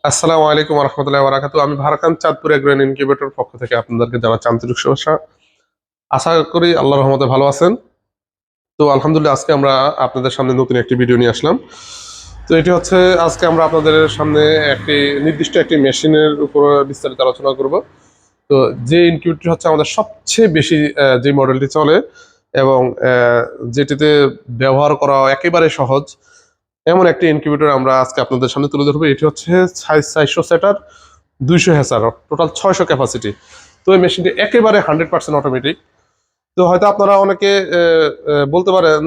আসসালামু আলাইকুম রহমতুল্লাহ বারাকাতু। আমি ভারকান চাঁদপুর এগ্রো ইনকিউবেটর পক্ষ থেকে আপনাদেরকে জানাচ্ছি আন্তরিক শুভেচ্ছা। আশা করি আল্লাহর রহমতে ভালো আছেন। তো আলহামদুলিল্লাহ, আজকে আমরা আপনাদের সামনে নতুন একটি ভিডিও নিয়ে আসলাম। তো এটি হচ্ছে, আজকে আমরা আপনাদের সামনে একটি নির্দিষ্ট একটি মেশিনের উপর বিস্তারিত আলোচনা করব। তো যে ইনকিউবেটরটি হচ্ছে আমাদের সবচেয়ে বেশি যে মডেলটি চলে এবং যেটিতে ব্যবহার করা একেবারে সহজ, এমন একটি ইনকিউবেটর আমরা আজকে আপনাদের সামনে তুলে ধরবো। এটি হচ্ছে 400 সেটার 200 হ্যাচার, টোটাল 600 ক্যাপাসিটি। তো এই মেশিনটি একেবারে 100% অটোমেটিক। তো হয়তো আপনারা অনেকে বলতে পারেন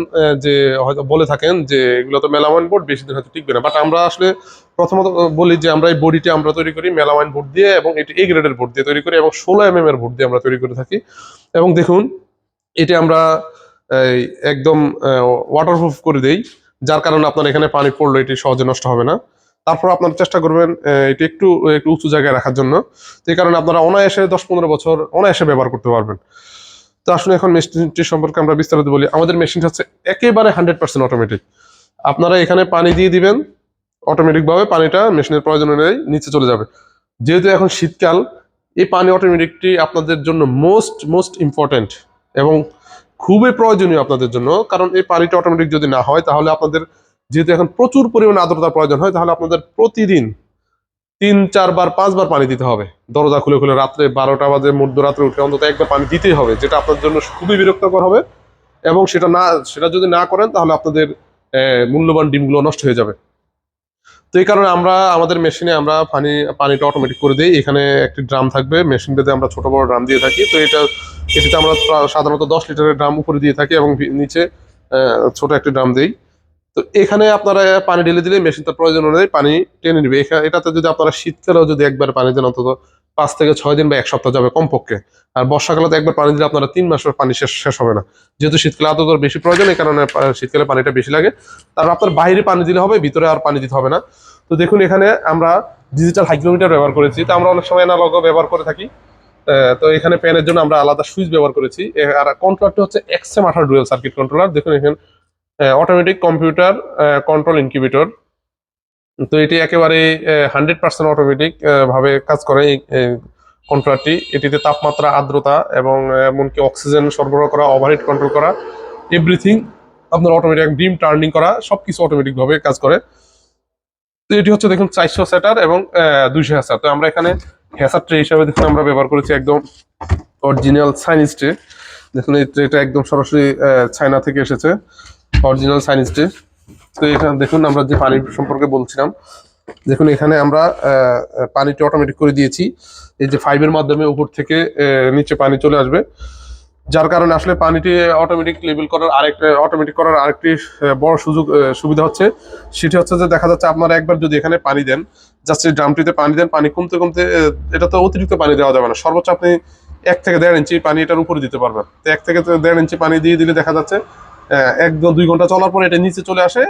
যে হয়তো বলে থাকেন যে এগুলো তো মেলামাইন বোর্ড, বেশি দিন হয়তো টিকবে না। বাট আমরা আসলে প্রথমত বলি যে আমরা এই বডিটি আমরা তৈরি করি মেলামাইন বোর্ড দিয়ে, এবং এটি এ গ্রেডের বোর্ড দিয়ে তৈরি করি এবং 16 এর বোর্ড দিয়ে আমরা তৈরি করে থাকি। এবং দেখুন, এটি আমরা এই, একদম ওয়াটারপ্রুফ করে দেই, যার কারণে আপনার এখানে পানি পড়লে এটি সহজে নষ্ট হবে না। তারপর আপনারা চেষ্টা করবেন এটি একটু একটু উঁচু জায়গায় রাখার জন্য। তো এই কারণে আপনারা অনায়াসে 10-15 বছর অনায়াসে ব্যবহার করতে পারবেন। তো আসলে এখন মেশিনটি সম্পর্কে আমরা বিস্তারিত বলি। আমাদের মেশিনটা হচ্ছে একেবারে 100% অটোমেটিক। আপনারা এখানে পানি দিয়ে দিবেন, অটোমেটিক ভাবে পানিটা মেশিনের প্রয়োজন অনুযায়ী নিচে চলে যাবে। যেহেতু এখন শীতকাল, এই পানি অটোমেটিকটি আপনাদের জন্য মোস্ট মোস্ট ইম্পর্টেন্ট এবং খুবই প্রয়োজনীয় আপনাদের জন্য। কারণ এই পানিটা অটোমেটিক যদি না হয়, তাহলে আপনাদের, যেহেতু এখন প্রচুর পরিমাণে আর্দ্রতার প্রয়োজন হয়, তাহলে আপনাদের প্রতিদিন 3-4 বার 5 বার পানি দিতে হবে। দরজা খুলে খুলে রাত্রে 12টা বাজে মধ্যরাত্রে উঠে অন্তত একবার পানি দিতেই হবে, যেটা আপনার জন্য খুবই বিরক্তকর হবে। এবং সেটা যদি না করেন, তাহলে আপনাদের মূল্যবান ডিমগুলো নষ্ট হয়ে যাবে। তো এই কারণে আমরা আমাদের মেশিনে আমরা পানিটা অটোমেটিক করে দিই। এখানে একটি ড্রাম থাকবে, মেশিন বেঁধে আমরা ছোট বড় ড্রাম দিয়ে থাকি। তো এটিতে আমরা সাধারণত 10 লিটারের ড্রাম উপরে দিয়ে থাকি এবং নিচে ছোট একটি ড্রাম দিই। তো এখানে আপনারা পানি ঢেলে দিলে মেশিন তার প্রয়োজন অনুযায়ী পানি টেনে নিবে। এটাতে যদি আপনারা শীতকালেও যদি একবার পানি দেন, অন্তত 5 থেকে 6 দিন বা 1 সপ্তাহ যাবে কমপক্ষে। আর বর্ষাকালে তো একবার পানি দিলে আপনারা 3 মাসের পানি শেষ হবে না। যেহেতু শীতকালে আদ্রতার বেশি প্রয়োজন, এই কারণে শীতকালে পানিটা বেশি লাগে। তারপর আপনার বাইরে পানি দিলে হবে, ভিতরে আর পানি দিতে হবে না। তো দেখুন, এখানে আমরা ডিজিটাল হাইগ্রোমিটার ব্যবহার করেছি। তো আমরা অনেক সময় অ্যানালগও ব্যবহার করে থাকি। তো এখানে প্যানের জন্য আমরা আলাদা সুইচ ব্যবহার করেছি। আর কন্ট্রোলারটা হচ্ছে XM18 ডুয়াল সার্কিট কন্ট্রোলার। দেখুন এখানে অটোমেটিক কম্পিউটার কন্ট্রোল ইনকিউবেটর। তো এটি একেবারে 100% অটোমেটিক ভাবে কাজ করে এই কন্ট্রোলারটি। এটিতে তাপমাত্রা, আর্দ্রতা এবং এমনকি অক্সিজেন সরবরাহ করা, ওভারহিট কন্ট্রোল করা, এভরিথিং আপনার অটোমেটিক, ডিম টার্নিং করা, সবকিছু অটোমেটিক ভাবে কাজ করে। তো এটি হচ্ছে দেখুন 400 সেটার এবং 200 হ্যাচার। তো আমরা এখানে হ্যাচার ট্রে হিসাবে দেখুন আমরা ব্যবহার করেছি একদম অরিজিনাল চাইনিজ ট্রে। দেখুন এই ট্রেটা একদম সরাসরি চায়না থেকে এসেছে, অরিজিনাল চাইনিজ ট্রে। তো এখানে দেখুন আমরা যে পানি সম্পর্কে বলছিলাম, দেখুন এখানে আমরা পানিটি অটোমেটিক করে দিয়েছি। এই যে পাইপের মাধ্যমে উপর থেকে নিচে পানি চলে আসবে, যার কারণে আসলে পানিটি অটোমেটিক করার আরেকটি বড় সুবিধা হচ্ছে, সেটি হচ্ছে যে দেখা যাচ্ছে আপনারা একবার যদি এখানে পানি দেন, জাস্ট এই ড্রামটিতে পানি দেন, পানি কমতে কমতে এটা তো অতিরিক্ত পানি দেওয়া যাবে না, সর্বোচ্চ আপনি 1 থেকে 1.5 ইঞ্চি পানি এটার উপরে দিতে পারবেন। তো 1 থেকে 1.5 ইঞ্চি পানি দিয়ে দিলে দেখা যাচ্ছে 1-2 ঘন্টা চলার পরে এটা নিচে চলে আসে।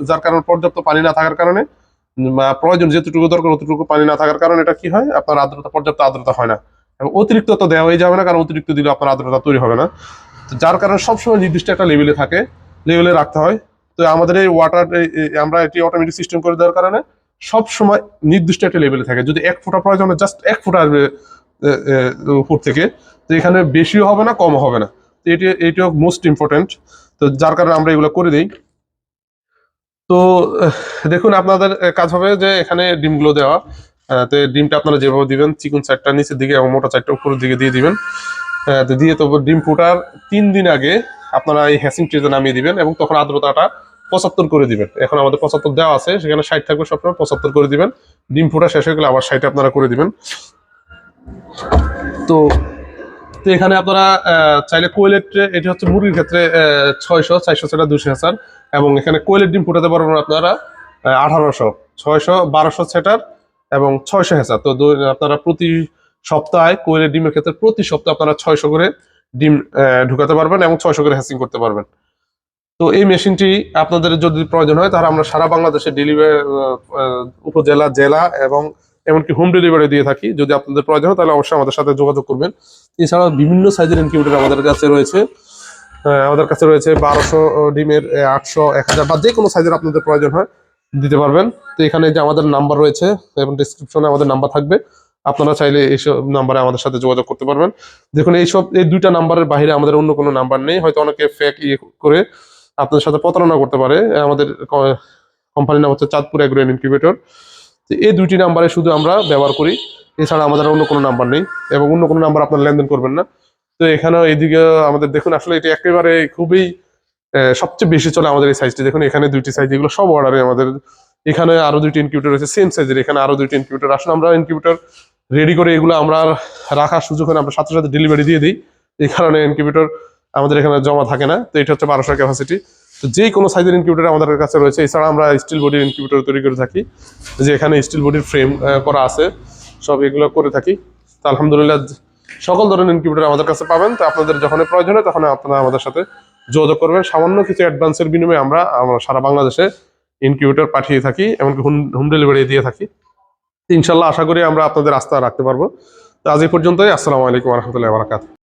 যার কারণে পর্যাপ্ত পানি না থাকার কারণে, প্রয়োজন যেটুকু দরকার অতটুকু পানি না থাকার কারণে এটা কি হয়, আপনার পর্যাপ্ত আর্দ্রতা হয় না। এবং অতিরিক্ত তো দেওয়াই যাবে না, কারণ অতিরিক্ত দিলে আপনার আর্দ্রতা তৈরি হবে না। তো যার কারণে সবসময় নির্দিষ্ট একটা লেভেলে রাখতে হয়। তো আমাদের এই আমরা এটি অটোমেটিক সিস্টেম করে দেওয়ার কারণে সব সময় নির্দিষ্ট একটা লেভেলে থাকে। যদি 1 ফোঁটা প্রয়োজন হয়, জাস্ট 1 ফোঁটা আসবে উপর থেকে। তো এখানে বেশিও হবে না, কমও হবে না। তো এটিও মোস্ট ইম্পর্টেন্ট। তো যার কারণে আমরা এগুলো করে দিই। তো দেখুন, আপনাদের কাজ হবে যে এখানে ডিমগুলো দেওয়া। তো ডিমটা আপনারা যেভাবে দিবেন, চিকন সাইডটা নিচের দিকে এবং মোটা সাইডটা উপরের দিকে দিয়ে দিবেন। তো দিয়ে তো ডিম ফোটার 3 দিন আগে আপনারা এই হ্যাসিং ট্রেতে নামিয়ে দিবেন এবং তখন আর্দ্রতাটা 75 করে দিবেন। এখন আমাদের 75 দেওয়া আছে, সেখানে 60 থাকবে, সবসময় 75 করে দিবেন। ডিম ফোটা শেষ হয়ে গেলে আবার 60 আপনারা করে দিবেন। তো তো এখানে আপনারা চাইলে কোয়েলের ট্রে, এটি হচ্ছে মুরগির ক্ষেত্রে 600, 400 সেটা 200 হ্যাচার। এবং এখানে কোয়েলের ডিম ফুটাতে পারবেন আপনারা 1800, 600, 1200 সেটার এবং 600 হ্যাচার। তো আপনারা প্রতি সপ্তাহে কোয়েলের ডিমের ক্ষেত্রে প্রতি সপ্তাহে আপনারা 600 করে ডিম ঢুকাতে পারবেন এবং 600 করে হ্যাচিং করতে পারবেন। তো এই মেশিনটি আপনাদের যদি প্রয়োজন হয়, তাহলে আমরা সারা বাংলাদেশে ডেলিভারি, উপজেলা, জেলা এবং এমনকি হোম ডেলিভারি দিয়ে থাকি। যদি আপনাদের প্রয়োজন হয়, তাহলে অবশ্যই আমাদের সাথে যোগাযোগ করবেন। এছাড়াও বিভিন্ন সাইজের ইনকিউবেটর আমাদের কাছে রয়েছে। 1200 ডিমের, 800, 1000 বা যে কোনো সাইজের আপনাদের প্রয়োজন হয়, দিতে পারবেন। তো এখানে যে আমাদের নাম্বার রয়েছে এবং ডিসক্রিপশনে আমাদের নাম্বার থাকবে, আপনারা চাইলে এইসব নাম্বারে আমাদের সাথে যোগাযোগ করতে পারবেন। দেখুন এই দুইটা নাম্বারের বাইরে আমাদের অন্য কোনো নাম্বার নেই, হয়তো অনেকে ফেক করে আপনাদের সাথে প্রতারণা করতে পারে। আমাদের কোম্পানির নাম হচ্ছে চাঁদপুর এগ্রো ইনকিউবেটর। তো এই দুইটি নাম্বারে শুধু আমরা ব্যবহার করি, এছাড়া আমাদের অন্য কোনো নাম্বার নেই এবং অন্য কোনো নাম্বার আপনার লেনদেন করবেন না। তো এখানে এইদিকে আমাদের দেখুন, আসলে এটা একেবারে খুবই সবচেয়ে বেশি চলে আমাদের এই সাইজটি। দেখুন এখানে দুইটি সাইজ, এগুলো সব অর্ডারে আমাদের। এখানে আরো দুইটি ইনকিউবেটর রয়েছে সেম সাইজের, এখানে আরো দুইটি ইনকিউবেটর। আসলে আমরা ইনকিউবেটর রেডি করে এগুলো আমরা আর রাখার সুযোগ হয় না, আমরা সাথে সাথে ডেলিভারি দিয়ে দিই। এই কারণে ইনকিউবেটর আমাদের এখানে জমা থাকে না। তো এটা হচ্ছে 1200 ক্যাপাসিটি। তো যে কোনো সাইজের ইনকিউবেটর আমাদের কাছে রয়েছে। এছাড়া আমরা স্টিল বডির ইনকিউবেটর তৈরি করে থাকি, যে এখানে স্টিল বডির ফ্রেম করা আছে, সব এগুলো করে থাকি। তো আলহামদুলিল্লাহ সকল ধরনের ইনকিউবেটর আমাদের কাছে পাবেন। তো আপনাদের যখন প্রয়োজন হয় তখন আপনারা আমাদের সাথে যোগাযোগ করবেন। সামান্য কিছু অ্যাডভান্সের বিনিময়ে আমরা সারা বাংলাদেশে ইনকিউবেটর পাঠিয়ে থাকি, এমনকি হোম ডেলিভারি দিয়ে থাকি। ইনশাল্লাহ আশা করি আমরা আপনাদের আস্থা রাখতে পারবো। তো আজ এই পর্যন্তই। আসসালামু আলাইকুম ওয়া রাহমাতুল্লাহি ওয়া বারাকাতুহু।